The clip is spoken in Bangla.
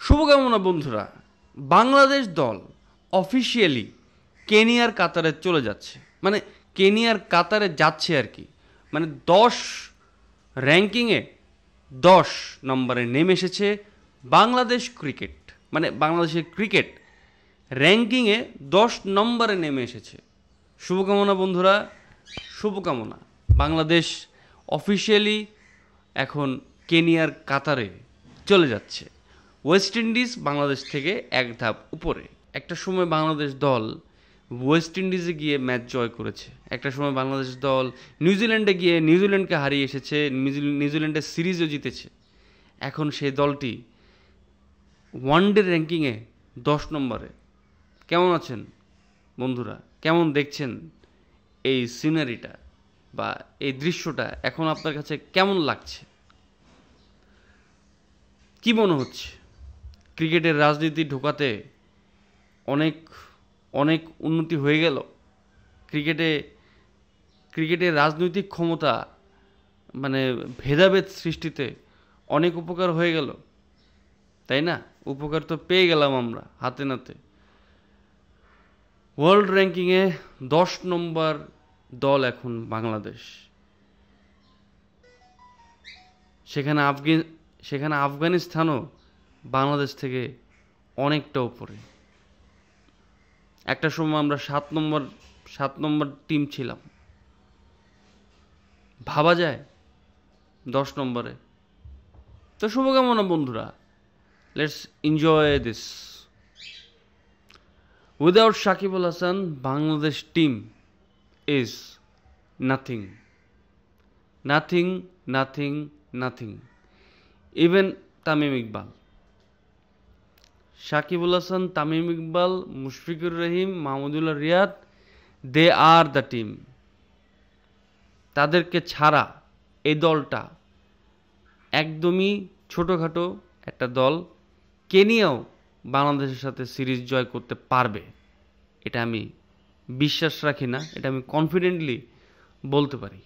শুভকামনা বন্ধুরা, বাংলাদেশ দল অফিসিয়ালি কেনিয়ার কাতারে চলে যাচ্ছে, মানে কেনিয়ার কাতারে যাচ্ছে আর কি। মানে 10 র্যাঙ্কিংয়ে 10 নম্বরে নেমে এসেছে বাংলাদেশ ক্রিকেট। মানে বাংলাদেশের ক্রিকেট র্যাঙ্কিংয়ে 10 নম্বরে নেমে এসেছে। শুভকামনা বন্ধুরা, শুভকামনা। বাংলাদেশ অফিসিয়ালি এখন কেনিয়ার কাতারে চলে যাচ্ছে। ওয়েস্ট ইন্ডিজ বাংলাদেশ থেকে এক ধাপ উপরে। একটা সময় বাংলাদেশ দল ওয়েস্ট ইন্ডিজে গিয়ে ম্যাচ জয় করেছে, একটা সময় বাংলাদেশ দল নিউজিল্যান্ডে গিয়ে নিউজিল্যান্ডকে হারিয়ে এসেছে, নিউজিল্যান্ডের সিরিজও জিতেছে। এখন সেই দলটি ওয়ানডে র্যাঙ্কিংয়ে 10 নম্বরে। কেমন আছেন বন্ধুরা? কেমন দেখছেন এই সিনারিটা বা এই দৃশ্যটা? এখন আপনার কাছে কেমন লাগছে? কি মনে হচ্ছে? ক্রিকেটের রাজনীতি ঢোকাতে অনেক অনেক উন্নতি হয়ে গেল। ক্রিকেটের রাজনৈতিক ক্ষমতা, মানে ভেদাভেদ সৃষ্টিতে অনেক উপকার হয়ে গেল, তাই না? উপকার তো পেয়ে গেলাম আমরা হাতে নাতে। ওয়ার্ল্ড র্যাঙ্কিংয়ে 10 নম্বর দল এখন বাংলাদেশ। সেখানে আফগানিস্তানও বাংলাদেশ থেকে অনেকটা উপরে। একটা সময় আমরা 7 নম্বর টিম ছিলাম। ভাবা যায় 10 নম্বরে। তো শুভকামনা বন্ধুরা, let's enjoy this. Without Shakibul Hasan, Bangladesh team is nothing, nothing, nothing, nothing. Even Tamim Iqbal, Shakibul Hasan, Tamim Iqbal, Mushfiqur Rahim, Mahmudullah Riyad, they are the team. তাদেরকে ছাড়া এই দলটা একদমই ছোটোখাটো একটা দল। কেনিয়াও বাংলাদেশের সাথে সিরিজ জয় করতে পারবে, এটা আমি বিশ্বাস রাখি না, এটা আমি কনফিডেন্টলি বলতে পারি।